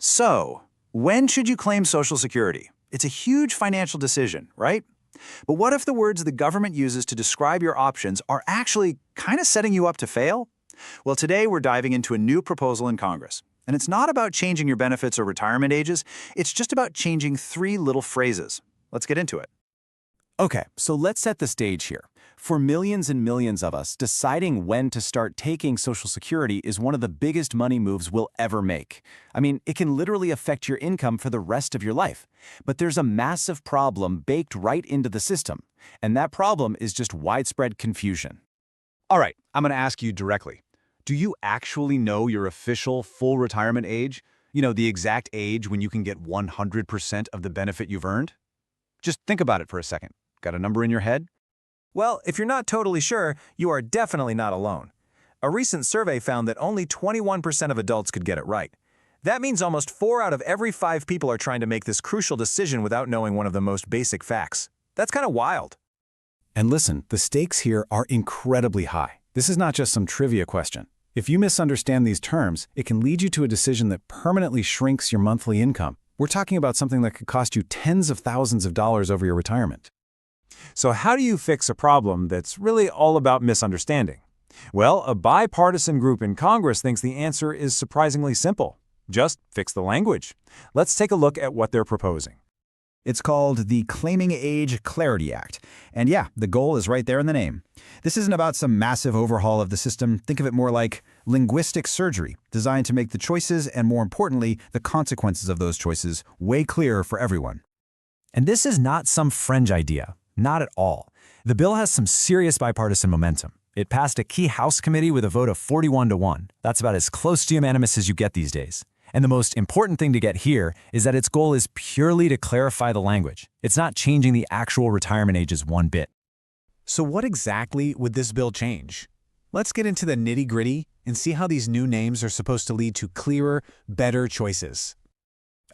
So, when should you claim Social Security? It's a huge financial decision, right? But what if the words the government uses to describe your options are actually kind of setting you up to fail? Well, today we're diving into a new proposal in Congress. And it's not about changing your benefits or retirement ages, it's just about changing three little phrases. Let's get into it. Okay, so let's set the stage here. For millions and millions of us, deciding when to start taking Social Security is one of the biggest money moves we'll ever make. I mean, it can literally affect your income for the rest of your life. But there's a massive problem baked right into the system, and that problem is just widespread confusion. All right, I'm going to ask you directly. Do you actually know your official full retirement age? You know, the exact age when you can get 100% of the benefit you've earned? Just think about it for a second. Got a number in your head? Well, if you're not totally sure, you are definitely not alone. A recent survey found that only 21% of adults could get it right. That means almost 4 out of every 5 people are trying to make this crucial decision without knowing one of the most basic facts. That's kind of wild. And listen, the stakes here are incredibly high. This is not just some trivia question. If you misunderstand these terms, it can lead you to a decision that permanently shrinks your monthly income. We're talking about something that could cost you tens of thousands of dollars over your retirement. So how do you fix a problem that's really all about misunderstanding? Well, a bipartisan group in Congress thinks the answer is surprisingly simple. Just fix the language. Let's take a look at what they're proposing. It's called the Claiming Age Clarity Act. And yeah, the goal is right there in the name. This isn't about some massive overhaul of the system. Think of it more like linguistic surgery, designed to make the choices and, more importantly, the consequences of those choices way clearer for everyone. And this is not some fringe idea. Not at all. The bill has some serious bipartisan momentum. It passed a key House committee with a vote of 41-1. That's about as close to unanimous as you get these days. And the most important thing to get here is that its goal is purely to clarify the language. It's not changing the actual retirement ages one bit. So what exactly would this bill change? Let's get into the nitty-gritty and see how these new names are supposed to lead to clearer, better choices.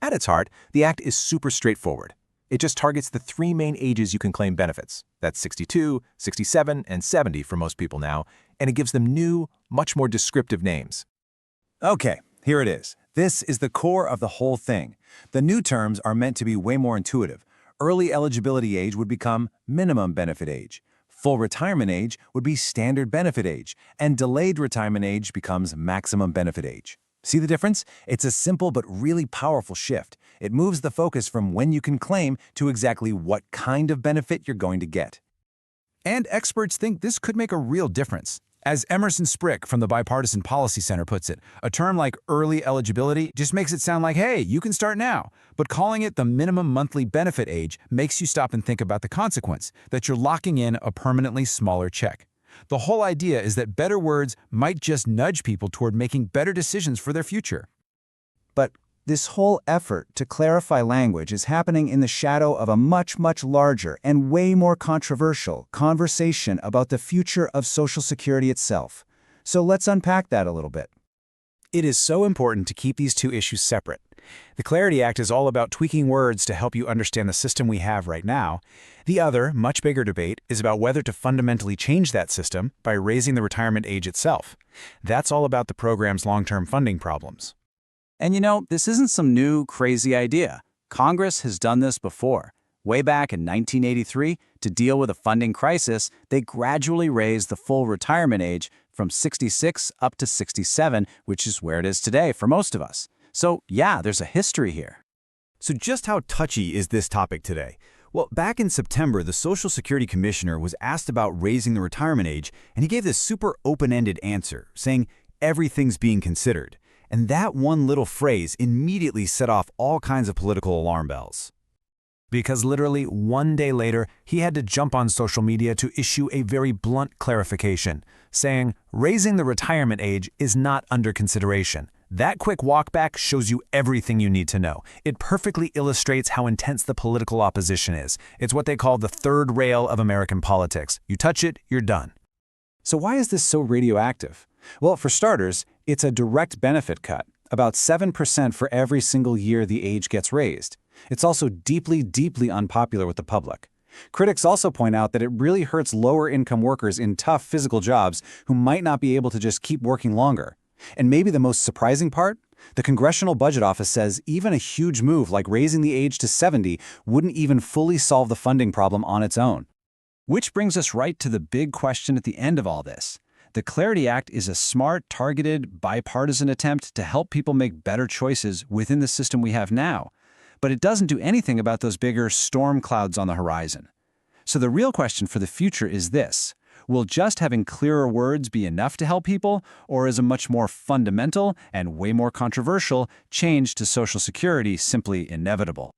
At its heart, the act is super straightforward. It just targets the 3 main ages you can claim benefits. That's 62, 67, and 70 for most people now, and it gives them new, much more descriptive names. Okay, here it is. This is the core of the whole thing. The new terms are meant to be way more intuitive. Early eligibility age would become minimum benefit age. Full retirement age would be standard benefit age, and delayed retirement age becomes maximum benefit age. See the difference? It's a simple but really powerful shift. It moves the focus from when you can claim to exactly what kind of benefit you're going to get. And experts think this could make a real difference. As Emerson Sprick from the Bipartisan Policy Center puts it, a term like early eligibility just makes it sound like, hey, you can start now. But calling it the minimum monthly benefit age makes you stop and think about the consequence, that you're locking in a permanently smaller check. The whole idea is that better words might just nudge people toward making better decisions for their future. But this whole effort to clarify language is happening in the shadow of a much, much larger and way more controversial conversation about the future of Social Security itself. So let's unpack that a little bit. It is so important to keep these two issues separate. The Clarity Act is all about tweaking words to help you understand the system we have right now. The other, much bigger debate is about whether to fundamentally change that system by raising the retirement age itself. That's all about the program's long-term funding problems. And you know, this isn't some new, crazy idea. Congress has done this before. Way back in 1983, to deal with a funding crisis, they gradually raised the full retirement age from 66 up to 67, which is where it is today for most of us. So yeah, there's a history here. So just how touchy is this topic today? Well, back in September, the Social Security Commissioner was asked about raising the retirement age, and he gave this super open-ended answer, saying everything's being considered. And that one little phrase immediately set off all kinds of political alarm bells. Because literally one day later, he had to jump on social media to issue a very blunt clarification, saying raising the retirement age is not under consideration. That quick walk back shows you everything you need to know. It perfectly illustrates how intense the political opposition is. It's what they call the third rail of American politics. You touch it, you're done. So why is this so radioactive? Well, for starters, it's a direct benefit cut, about 7% for every single year the age gets raised. It's also deeply, deeply unpopular with the public. Critics also point out that it really hurts lower-income workers in tough physical jobs who might not be able to just keep working longer. And maybe the most surprising part? The Congressional Budget Office says even a huge move like raising the age to 70 wouldn't even fully solve the funding problem on its own. Which brings us right to the big question at the end of all this. The Clarity Act is a smart, targeted, bipartisan attempt to help people make better choices within the system we have now. But it doesn't do anything about those bigger storm clouds on the horizon. So the real question for the future is this. Will just having clearer words be enough to help people, or is a much more fundamental and way more controversial change to Social Security simply inevitable?